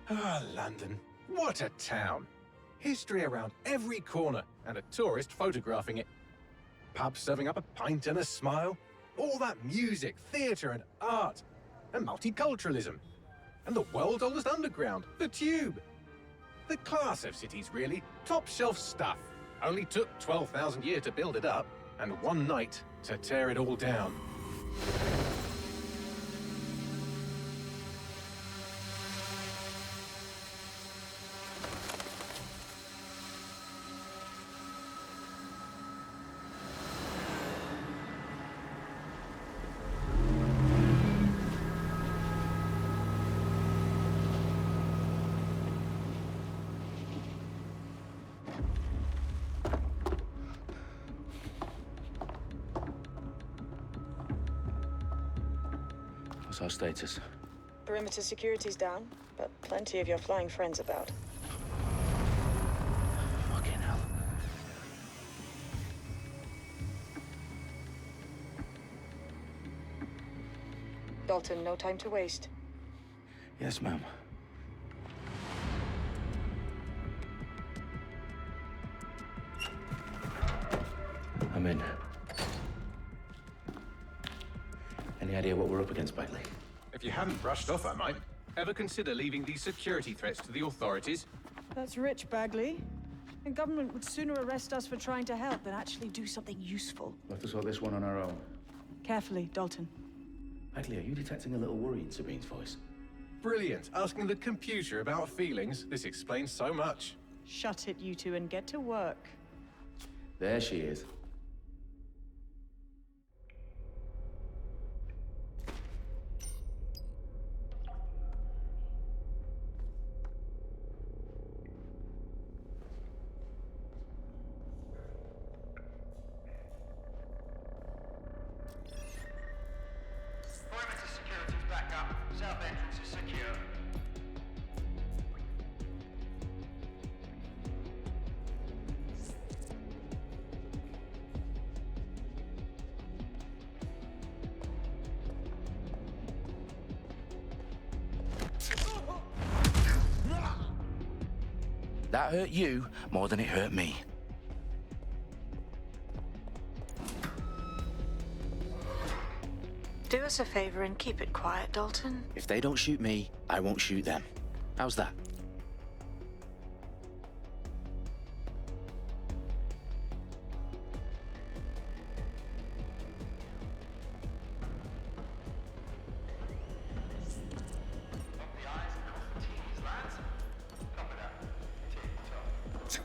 Ah, London. What a town. History around every corner and a tourist photographing it. Pubs serving up a pint and a smile. All that music, theatre and art. And multiculturalism. And the world's oldest underground, the Tube. The class of cities, really. Top shelf stuff. Only took 12,000 years to build it up, and one night to tear it all down. What's our status? Perimeter security's down, but plenty of your flying friends about. Fucking hell. Dalton, no time to waste. Yes, ma'am. I'm in. Any idea what we're up against, Bagley? If you hadn't brushed off, I might. Ever consider leaving these security threats to the authorities? That's rich, Bagley. The government would sooner arrest us for trying to help than actually do something useful. We'll have to sort this one on our own. Carefully, Dalton. Bagley, are you detecting a little worry in Sabine's voice? Brilliant. Asking the computer about feelings. This explains so much. Shut it, you two, and get to work. There she is. Perimeter security's back up. South entrance is secure. That hurt you more than it hurt me. Do us a favor and keep it quiet, Dalton. If they don't shoot me, I won't shoot them. How's that? The eyes across the T's, lads. Copy that. Tick-tock.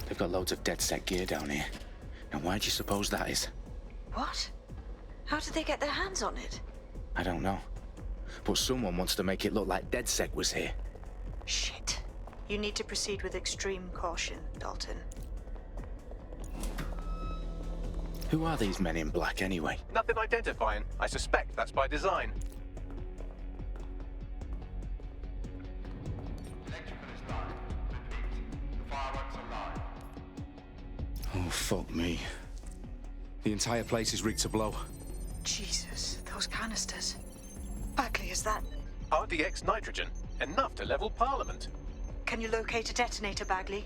They've got loads of DedSec gear down here. Now, why do you suppose that is? What? How did they get their hands on it? I don't know. But someone wants to make it look like DedSec was here. Shit. You need to proceed with extreme caution, Dalton. Who are these men in black, anyway? Nothing identifying. I suspect that's by design. Electrical is live. Repeat. The fireworks are live. Oh, fuck me. The entire place is rigged to blow. Jesus, those canisters. Bagley, is that... RDX nitrogen. Enough to level Parliament. Can you locate a detonator, Bagley?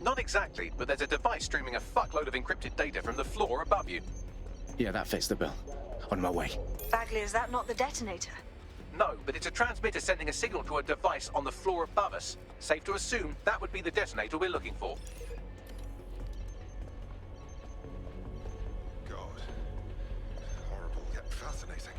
Not exactly, but there's a device streaming a fuckload of encrypted data from the floor above you. Yeah, that fits the bill. On my way. Bagley, is that not the detonator? No, but it's a transmitter sending a signal to a device on the floor above us. Safe to assume that would be the detonator we're looking for. God. Horrible yet fascinating.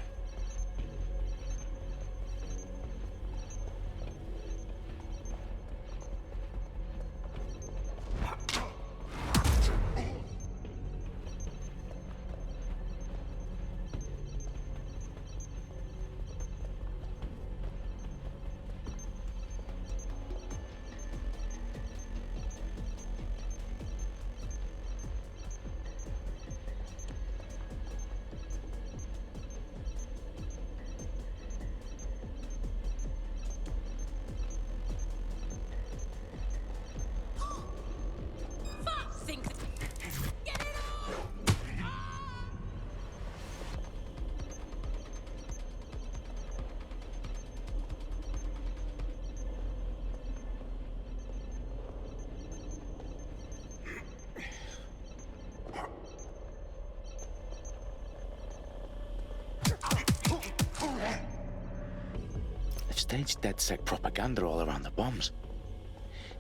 They've staged DedSec propaganda all around the bombs.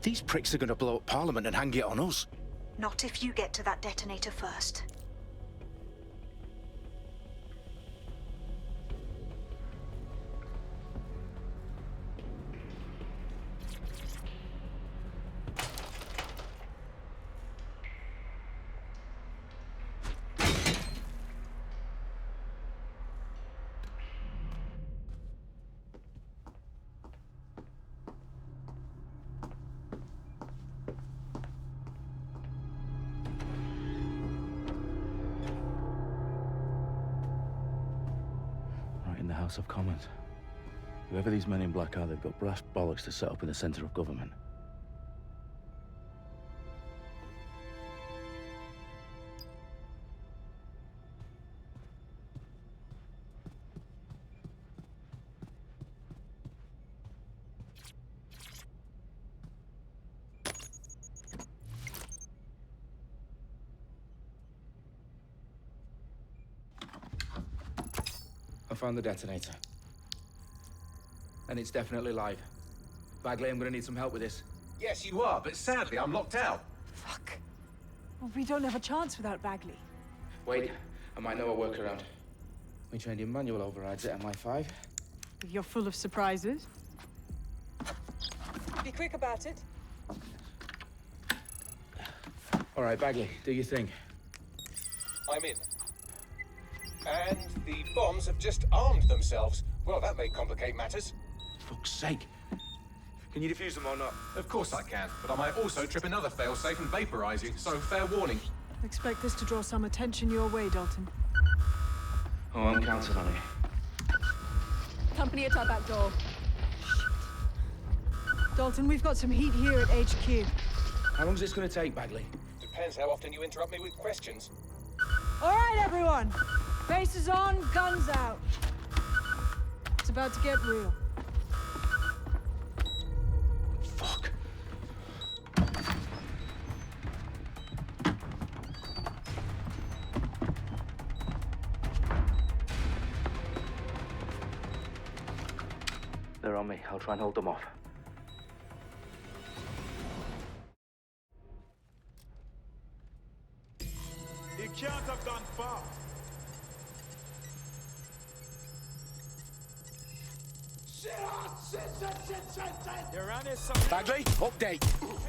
These pricks are gonna blow up Parliament and hang it on us. Not if you get to that detonator first. Right in the House of Commons. Whoever these men in black are, they've got brass bollocks to set up in the centre of government. I found the detonator. And it's definitely live. Bagley, I'm gonna need some help with this. Yes, you are, but sadly I'm locked out. Fuck. Well, we don't have a chance without Bagley. Wait, I might know a workaround. We trained in manual overrides at MI5. You're full of surprises. Be quick about it. All right, Bagley, do your thing. I'm in. And the bombs have just armed themselves. Well, that may complicate matters. Fuck's sake. Can you defuse them or not? Of course I can, but I might also trip another failsafe and vaporize you, so fair warning. Expect this to draw some attention your way, Dalton. Oh, I'm counting on it. Company at our back door. Dalton, we've got some heat here at HQ. How long's this gonna take, Bagley? Depends how often you interrupt me with questions. All right, everyone. Faces on, guns out. It's about to get real. Fuck. They're on me. I'll try and hold them off. You can't have gone far. You're on this something. Bagley, update.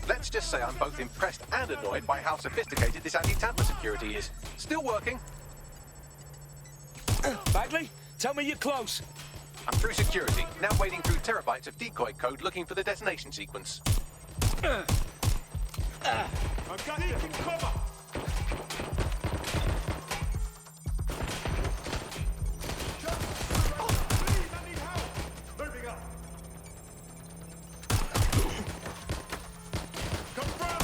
Let's just say I'm both impressed and annoyed by how sophisticated this anti-tamper security is. Still working. Bagley, tell me you're close. I'm through security, now wading through terabytes of decoy code looking for the detonation sequence. I've got taking cover. Please, I need help. Moving up. Confirm.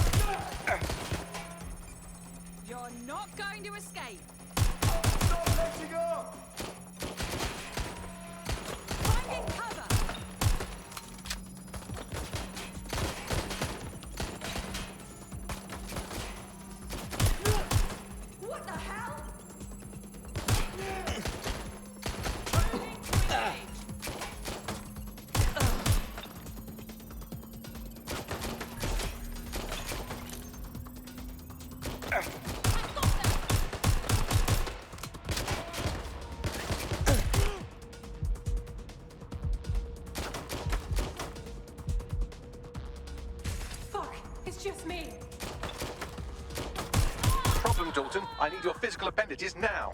You're not going to escape. Stop letting go. Finding cover. What the hell? Fuck, it's just me. Problem, Dalton. I need your physical appendages now.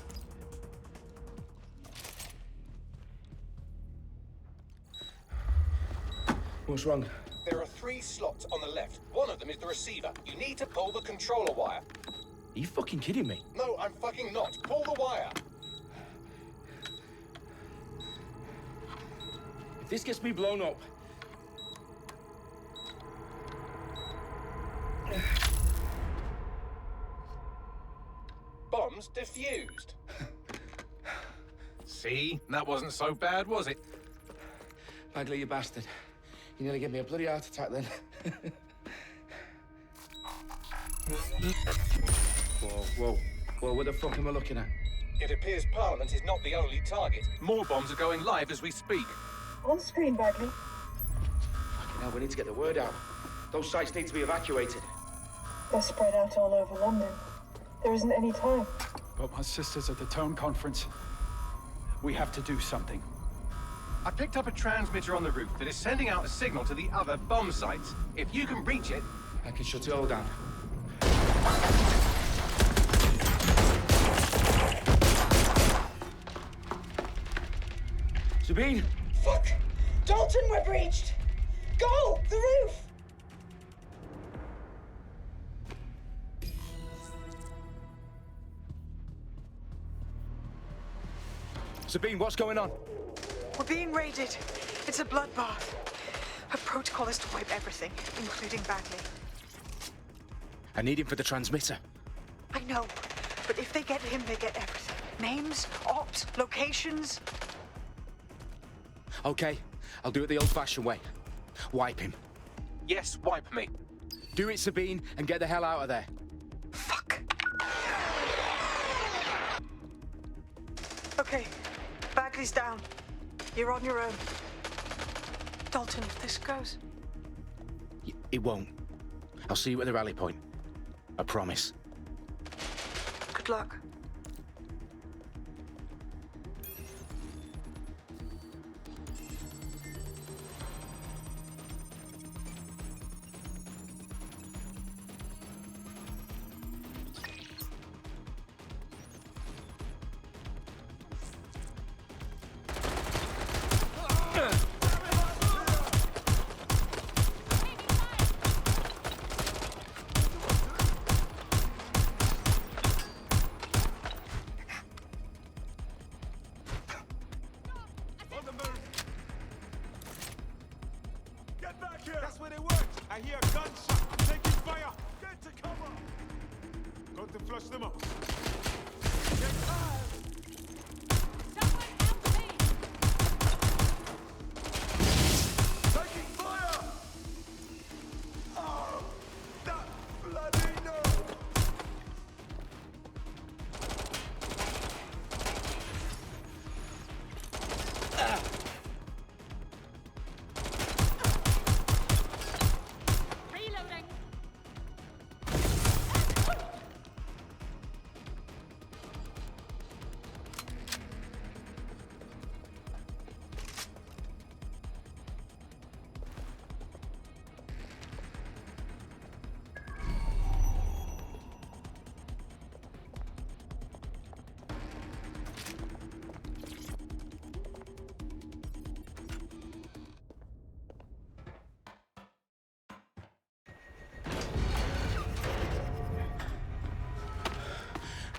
What's wrong? There are 3 slots on the left. One of them is the receiver. You need to pull the controller wire. Are you fucking kidding me? No, I'm fucking not. Pull the wire. If this gets me blown up, Bombs defused. See? That wasn't so bad, was it? Bagley, you bastard. You nearly gave me a bloody heart attack then. Whoa, what the fuck am I looking at? It appears Parliament is not the only target. More bombs are going live as we speak. On screen, Bagley. Fucking hell, we need to get the word out. Those sites need to be evacuated. They're spread out all over London. There isn't any time. But my sister's at the town conference. We have to do something. I picked up a transmitter on the roof that is sending out a signal to the other bomb sites. If you can reach it... I can shut it all down. Sabine! Fuck! Dalton, we're breached! Go! The roof! Sabine, what's going on? We're being raided. It's a bloodbath. Our protocol is to wipe everything, including Bagley. I need him for the transmitter. I know, but if they get him, they get everything. Names, ops, locations. Okay, I'll do it the old-fashioned way. Wipe him. Yes, wipe me. Do it, Sabine, and get the hell out of there. Fuck. Okay, Bagley's down. You're on your own. Dalton, if this goes... It won't. I'll see you at the rally point. I promise. Good luck. Bust them up. Someone help me! Taking fire! Oh, that bloody no! Reloading!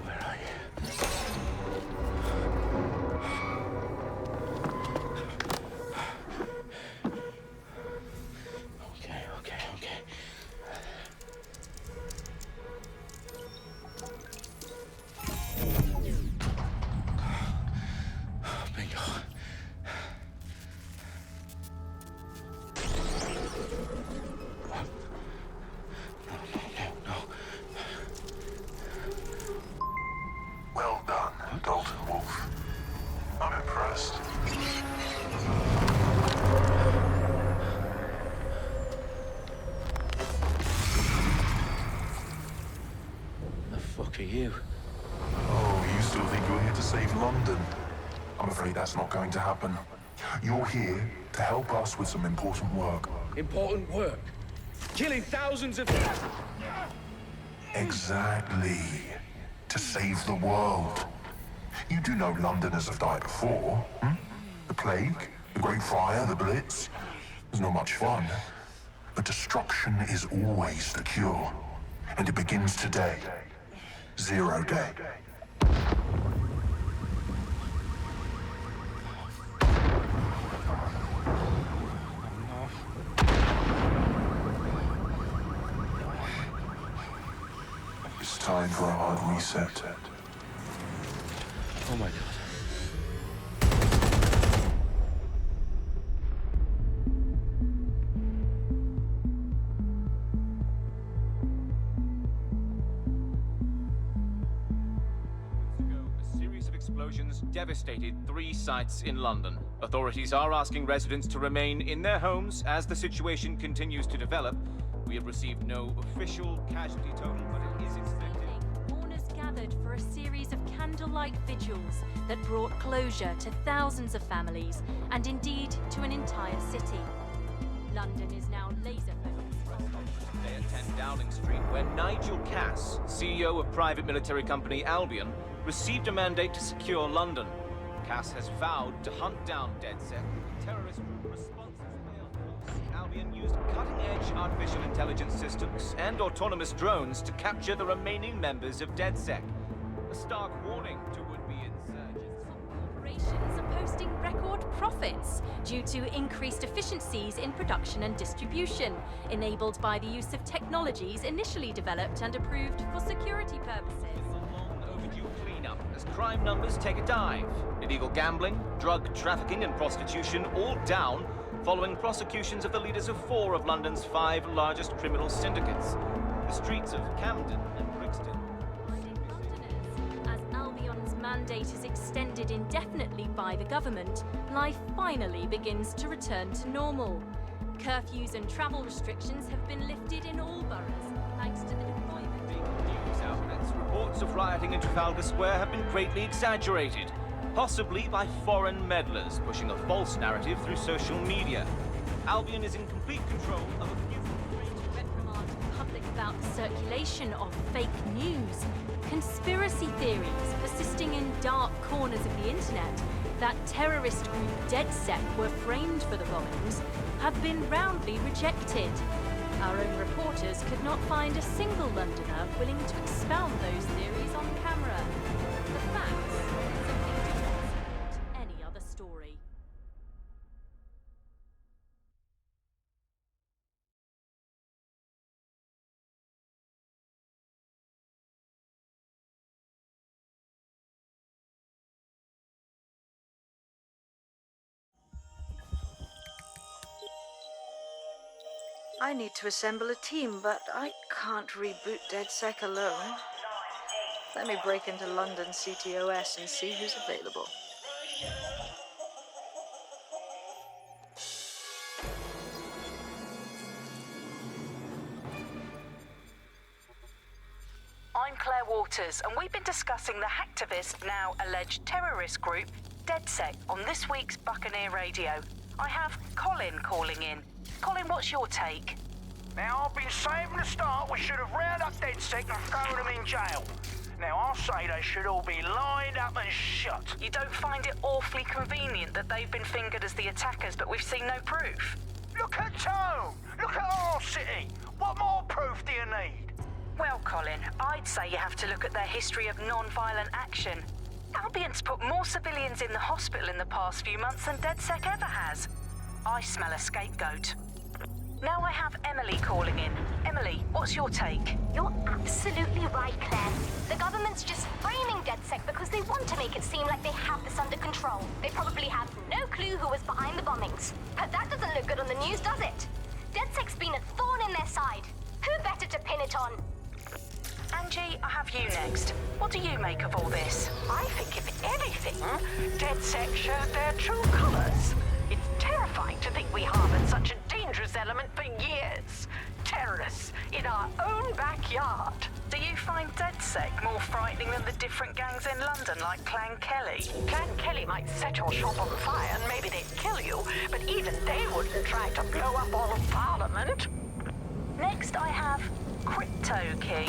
Where are you? Okay, okay, okay. Bingo. No. Well done, Dalton Wolf. I'm impressed. The fuck are you? Oh, you still think you're here to save London? I'm afraid that's not going to happen. You're here to help us with some important work. Important work. Killing thousands of... Exactly. To save the world. You do know Londoners have died before, hmm? The Plague, the Great Fire, the Blitz. It's not much fun. But destruction is always the cure. And it begins today. Zero Day. It's time for a hard reset. Oh my god. A series of explosions devastated 3 sites in London. Authorities are asking residents to remain in their homes as the situation continues to develop. We have received no official casualty total, but it is expected. Mourners gathered for a series of candlelight vigils that brought closure to thousands of families and indeed to an entire city. London is now laser focused. Today at 10 Downing Street, where Nigel Cass, CEO of private military company Albion, received a mandate to secure London. Cass has vowed to hunt down DedSec. Terrorist responses failed. Albion used cutting-edge artificial intelligence systems and autonomous drones to capture the remaining members of DedSec. A stark warning to would-be insurgents. Corporations are posting record profits due to increased efficiencies in production and distribution, enabled by the use of technologies initially developed and approved for security purposes. A long overdue cleanup as crime numbers take a dive. Illegal gambling, drug trafficking and prostitution all down following prosecutions of the leaders of 4 of London's 5 largest criminal syndicates. The streets of Camden and Brixton. As Albion's mandate is extended indefinitely by the government, life finally begins to return to normal. Curfews and travel restrictions have been lifted in all boroughs, thanks to the deployment. News outlets, reports of rioting in Trafalgar Square have been greatly exaggerated, possibly by foreign meddlers pushing a false narrative through social media. Albion is in complete control of a few... Reprimand the public about the circulation of fake news, conspiracy theories persisting in dark corners of the internet that terrorist group DedSec were framed for the bombings have been roundly rejected. Our own reporters could not find a single Londoner willing to expound those theories on camera. The facts simply do not support any other story. I need to assemble a team, but I can't reboot DedSec alone. Let me break into London CTOS and see who's available. I'm Claire Waters, and we've been discussing the hacktivist, now alleged terrorist group, DedSec, on this week's Buccaneer Radio. I have Colin calling in. Colin, what's your take? Now, I've been saying from the start we should have rounded up DedSec and thrown them in jail. Now, I'll say they should all be lined up and shot. You don't find it awfully convenient that they've been fingered as the attackers, but we've seen no proof? Look at Tone! Look at our city! What more proof do you need? Well, Colin, I'd say you have to look at their history of non-violent action. Albion's put more civilians in the hospital in the past few months than DedSec ever has. I smell a scapegoat. Now I have Emily calling in. Emily, what's your take? You're absolutely right, Claire. The government's just framing DedSec because they want to make it seem like they have this under control. They probably have no clue who was behind the bombings. But that doesn't look good on the news, does it? DedSec's been a thorn in their side. Who better to pin it on? Angie, I have you next. What do you make of all this? I think if anything, DedSec shows their true colors. It's terrifying to think we harbored such a dangerous element for years. Terrorists in our own backyard. Do you find DedSec more frightening than the different gangs in London, like Clan Kelly? Clan Kelly might set your shop on fire and maybe they'd kill you, but even they wouldn't try to blow up all of Parliament. Next, I have Crypto King.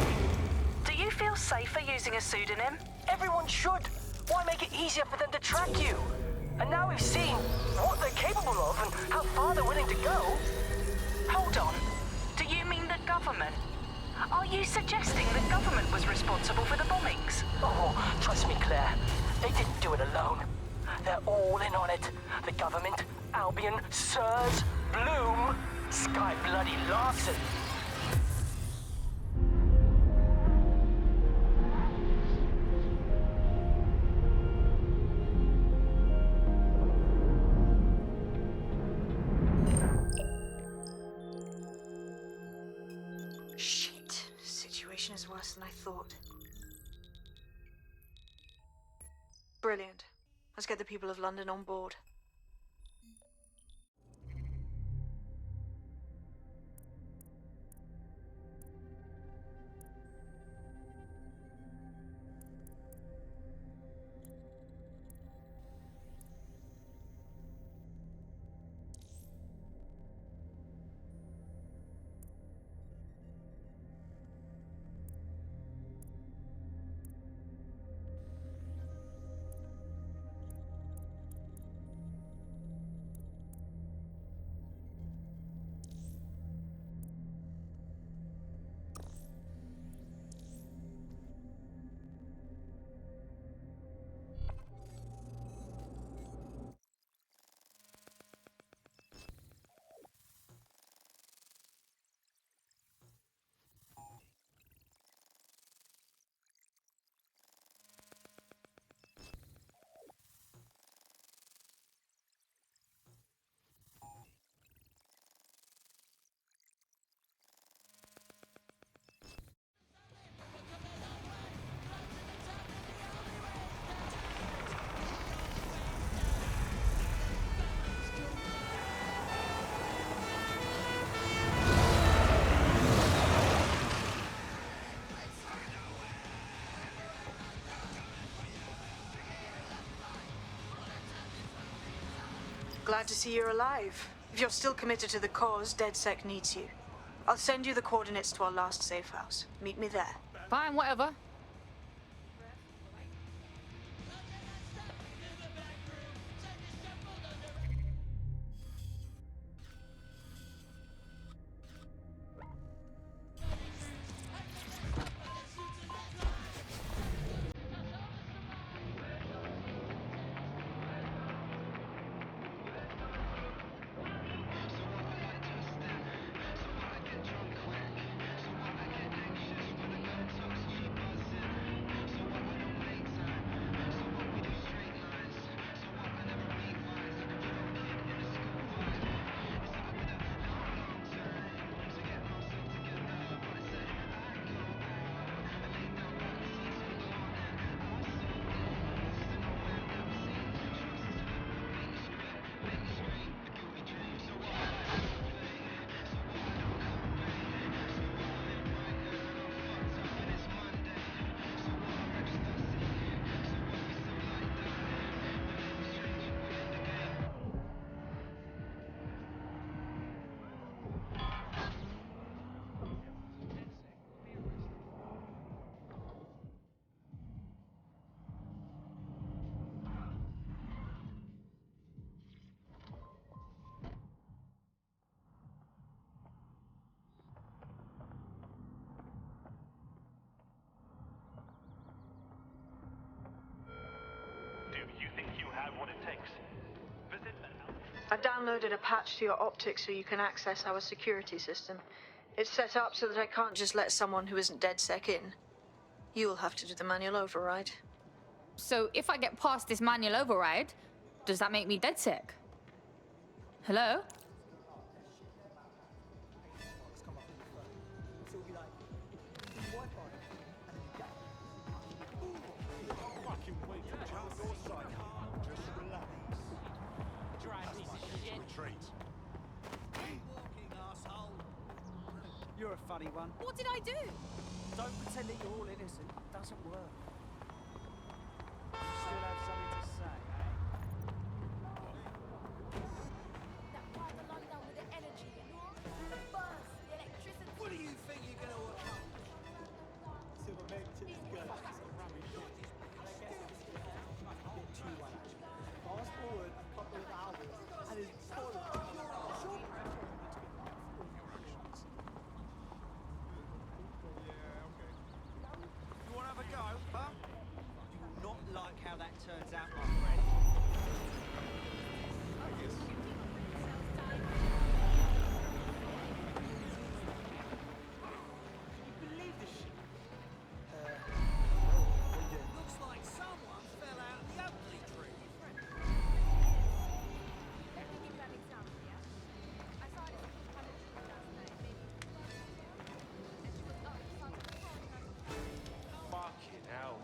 Do you feel safer using a pseudonym? Everyone should. Why make it easier for them to track you? And now we've seen what they're capable of and how far they're willing to go. Hold on. Do you mean the government? Are you suggesting the government was responsible for the bombings? Oh, trust me, Claire. They didn't do it alone. They're all in on it. The government, Albion, SIRS, Bloom, Sky Bloody Larson. Shit. Situation is worse than I thought. Brilliant. Let's get the people of London on board. Glad to see you're alive. If you're still committed to the cause, DedSec needs you. I'll send you the coordinates to our last safe house. Meet me there. Fine, whatever. I've downloaded a patch to your optics so you can access our security system. It's set up so that I can't just let someone who isn't DedSec in. You'll have to do the manual override. So if I get past this manual override, does that make me DedSec? Hello? You're a funny one. What did I do? Don't pretend that you're all innocent. It doesn't work. You still have something to say, eh? What do you think you're gonna work? Fast forward a couple of hours and it's You want to have a go, huh? You will not like how that turns out, my friend. I guess. You believe this shit? Looks like someone fell out of the ugly tree. Fucking hell.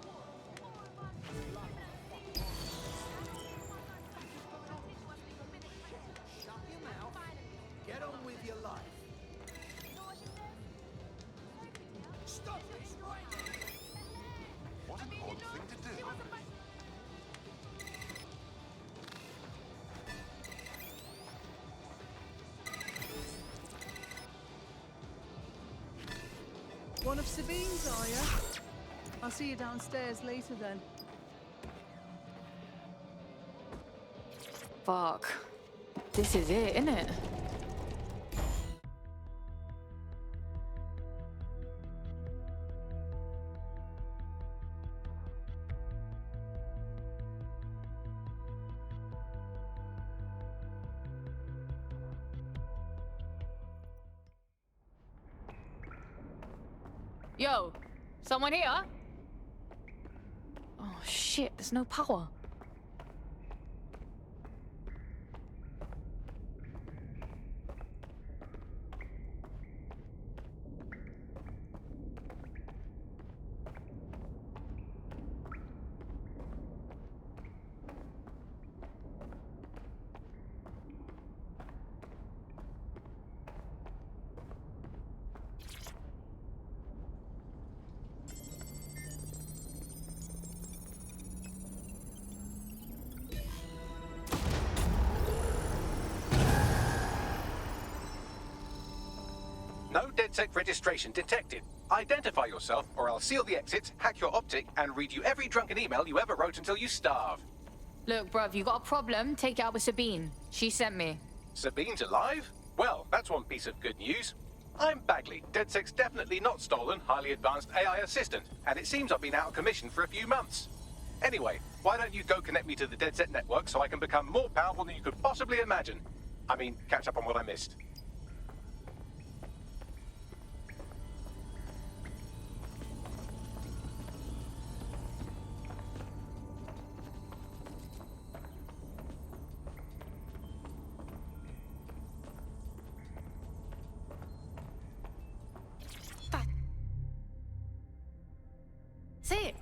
Shut your mouth. Get on with your life. Stop this right now. What an odd thing to do. One of Sabine's, are you? I'll see you downstairs later then. Fuck. This is it, innit? Yo, someone here? Oh shit, there's no power. No DedSec registration detected. Identify yourself, or I'll seal the exits, hack your optic, and read you every drunken email you ever wrote until you starve. Look, bruv, you got a problem? Take it out with Sabine. She sent me. Sabine's alive? Well, that's one piece of good news. I'm Bagley, DedSec's definitely not stolen, highly advanced AI assistant, and it seems I've been out of commission for a few months. Anyway, why don't you go connect me to the DedSec network so I can become more powerful than you could possibly imagine? I mean, catch up on what I missed. See it.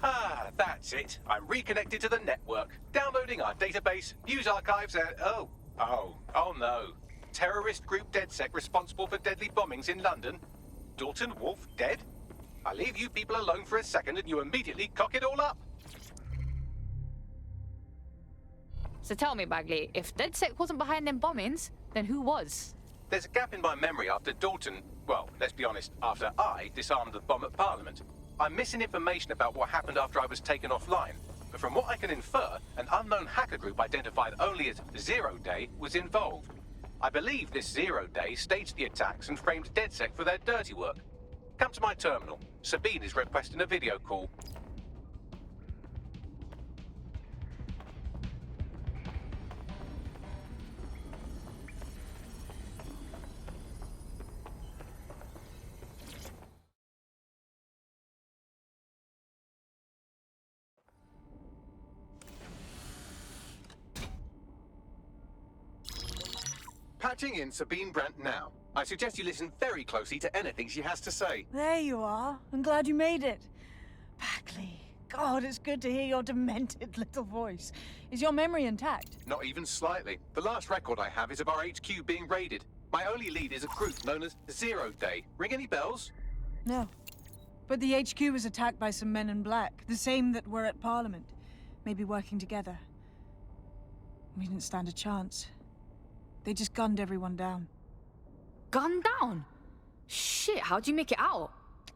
Ah, that's it. I'm reconnected to the network, downloading our database, news archives, and oh no. Terrorist group DedSec responsible for deadly bombings in London. Dalton Wolf dead? I leave you people alone for a second and you immediately cock it all up. So tell me, Bagley, if DedSec wasn't behind them bombings, then who was? There's a gap in my memory after Dalton, well, let's be honest, after I disarmed the bomb at Parliament. I'm missing information about what happened after I was taken offline. but from what I can infer, an unknown hacker group identified only as Zero Day was involved. I believe this 0 Day staged the attacks and framed DedSec for their dirty work. Come to my terminal. Sabine is requesting a video call. Patching in Sabine Brandt now. I suggest you listen very closely to anything she has to say. There you are. I'm glad you made it. Bagley. God, it's good to hear your demented little voice. Is your memory intact? Not even slightly. The last record I have is of our HQ being raided. My only lead is a group known as 0 Day. Ring any bells? No. But the HQ was attacked by some men in black, the same that were at Parliament. Maybe working together. We didn't stand a chance. They just gunned everyone down. Gunned down? Shit, how'd you make it out?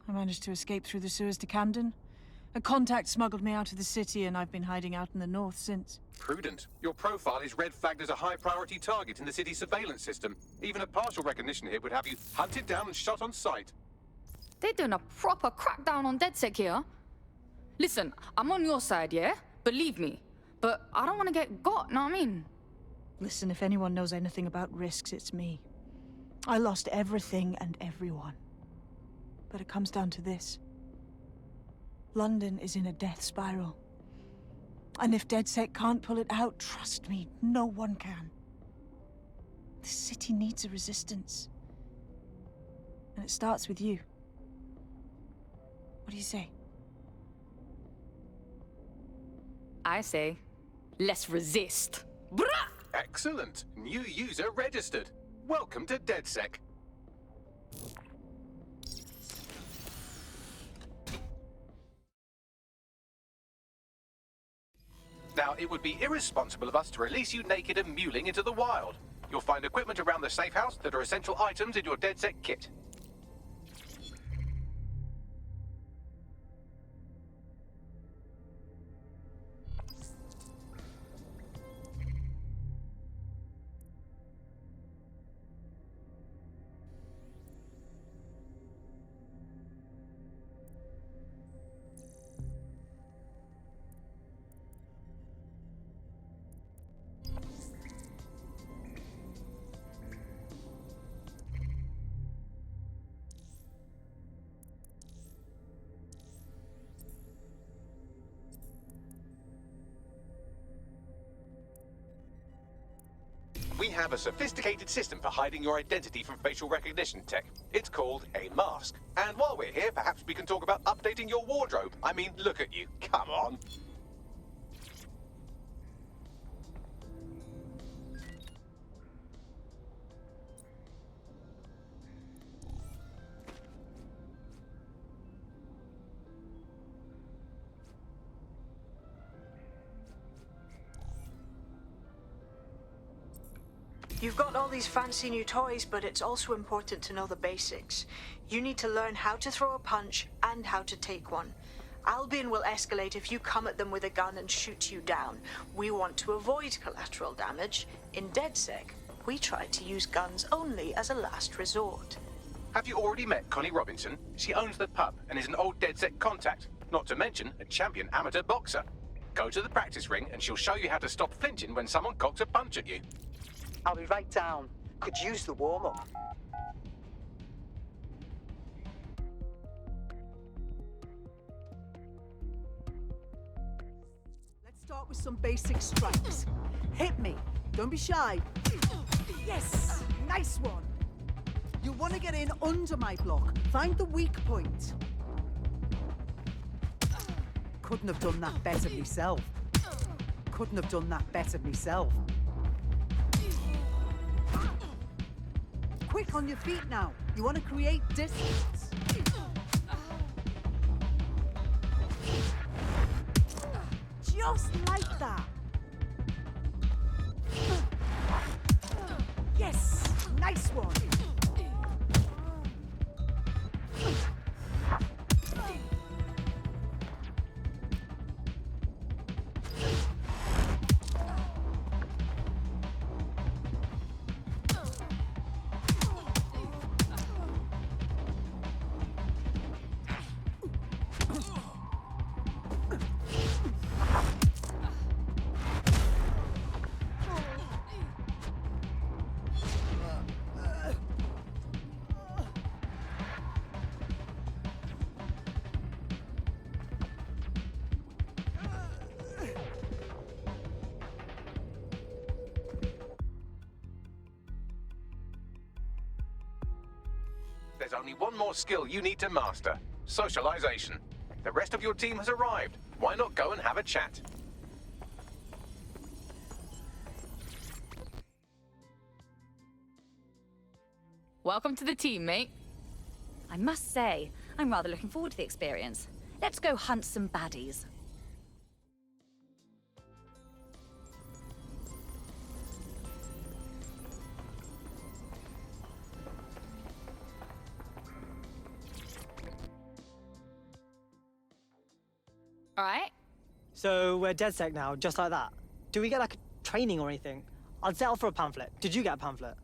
I managed to escape through the sewers to Camden. A contact smuggled me out of the city, and I've been hiding out in the north since. Prudent. Your profile is red flagged as a high-priority target in the city's surveillance system. Even a partial recognition hit would have you hunted down and shot on sight. They're doing a proper crackdown on DedSec here. Listen, I'm on your side, yeah? Believe me. But I don't want to get got, know what I mean? Listen, if anyone knows anything about risks, it's me. I lost everything and everyone. But it comes down to this. London is in a death spiral. And if DedSec can't pull it out, trust me, no one can. The city needs a resistance. And it starts with you. What do you say? I say, let's resist. Brah! Excellent. New user registered. Welcome to DedSec. Now, it would be irresponsible of us to release you naked and mewling into the wild. You'll find equipment around the safe house that are essential items in your DedSec kit. We have a sophisticated system for hiding your identity from facial recognition tech. It's called a mask. And while we're here, perhaps we can talk about updating your wardrobe. I mean, look at you. Come on. You've got all these fancy new toys, but it's also important to know the basics. You need to learn how to throw a punch and how to take one. Albion will escalate if you come at them with a gun and shoot you down. We want to avoid collateral damage. In DedSec, we try to use guns only as a last resort. Have you already met Connie Robinson? She owns the pub and is an old DedSec contact, not to mention a champion amateur boxer. Go to the practice ring and she'll show you how to stop flinching when someone cocks a punch at you. I'll be right down. Could use the warm-up. Let's start with some basic strikes. Hit me. Don't be shy. Yes! Nice one. You'll want to get in under my block. Find the weak point. Couldn't have done that better myself. Couldn't have done that better myself. Quick on your feet now. You want to create distance. Just like that. Yes! Nice one. only one more skill you need to master. Socialization. The rest of your team has arrived. Why not go and have a chat? Welcome to the team, mate. I must say, I'm rather looking forward to the experience. Let's go hunt some baddies. All right. So we're DedSec now, just like that. Do we get like training or anything? I'd settle for a pamphlet. Did you get a pamphlet?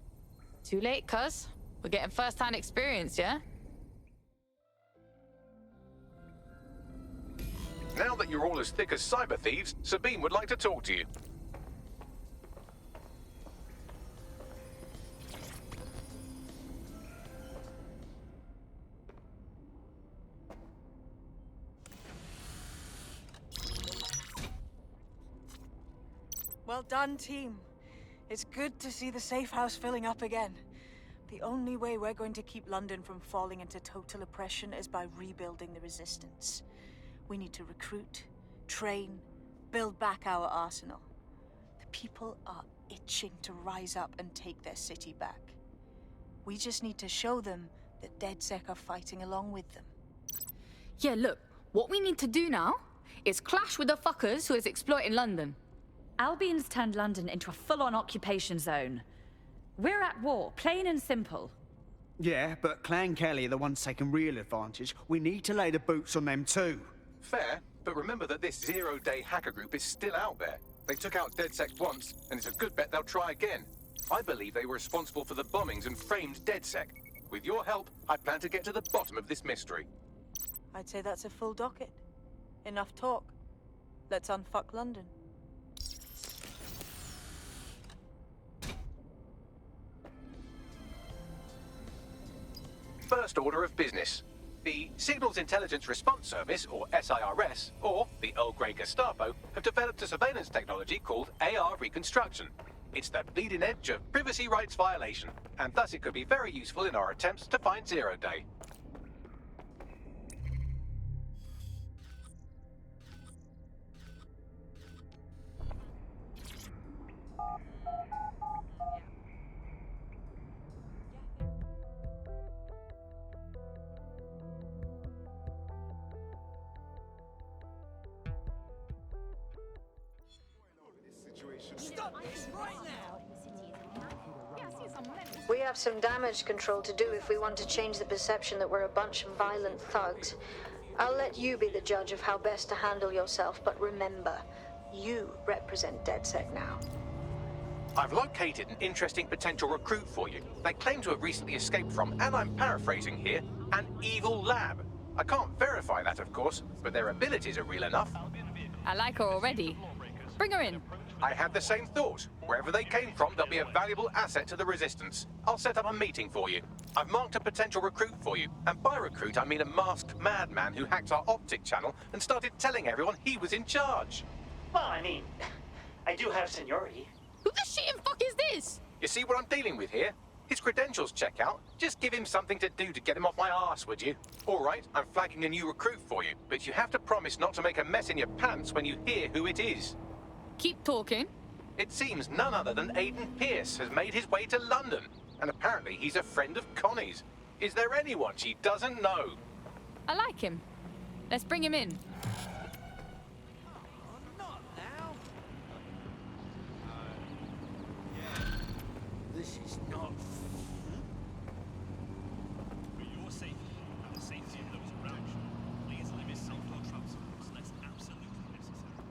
Too late, cuz. We're getting first-hand experience, yeah? Now that you're all as thick as cyber thieves, Sabine would like to talk to you. Well done, team. It's good to see the safe house filling up again. The only way we're going to keep London from falling into total oppression is by rebuilding the resistance. We need to recruit, train, build back our arsenal. The people are itching to rise up and take their city back. We just need to show them that DedSec are fighting along with them. Yeah, look, what we need to do now is clash with the fuckers who is exploiting London. Albion's turned London into a full-on occupation zone. We're at war, plain and simple. Yeah, but Clan Kelly are the ones taking real advantage. We need to lay the boots on them too. Fair, but remember that this zero-day hacker group is still out there. They took out DedSec once, and it's a good bet they'll try again. I believe they were responsible for the bombings and framed DedSec. With your help, I plan to get to the bottom of this mystery. I'd say that's a full docket. Enough talk. Let's unfuck London. First order of business. The Signals Intelligence Response Service, or SIRS, or the Earl Grey Gestapo, have developed a surveillance technology called AR Reconstruction. It's the bleeding edge of privacy rights violation, and thus it could be very useful in our attempts to find Zero Day. Stop this right now! We have some damage control to do if we want to change the perception that we're a bunch of violent thugs. I'll let you be the judge of how best to handle yourself, but remember, you represent DedSec now. I've located an interesting potential recruit for you. They claim to have recently escaped from, and I'm paraphrasing here, an evil lab. I can't verify that, of course, but their abilities are real enough. I like her already. Bring her in. I had the same thought. Wherever they came from, they'll be a valuable asset to the Resistance. I'll set up a meeting for you. I've marked a potential recruit for you, and by recruit I mean a masked madman who hacked our optic channel and started telling everyone he was in charge. Well, I mean, I do have seniority. Who the shit and fuck is this? You see what I'm dealing with here? His credentials check out. Just give him something to do to get him off my arse, would you? All right, I'm flagging a new recruit for you, but you have to promise not to make a mess in your pants when you hear who it is. Keep talking. It seems none other than Aiden Pierce has made his way to London, and apparently he's a friend of Connie's. Is there anyone she doesn't know? I like him. Let's bring him in. This is not. For your safety and the safety of those around you, please limit self-flow travel unless absolutely necessary.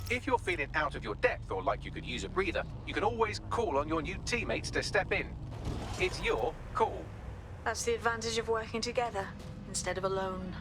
If you're feeling out of your depth or like you could use a breather, you can always call on your new teammates to step in. It's your call. That's the advantage of working together instead of alone.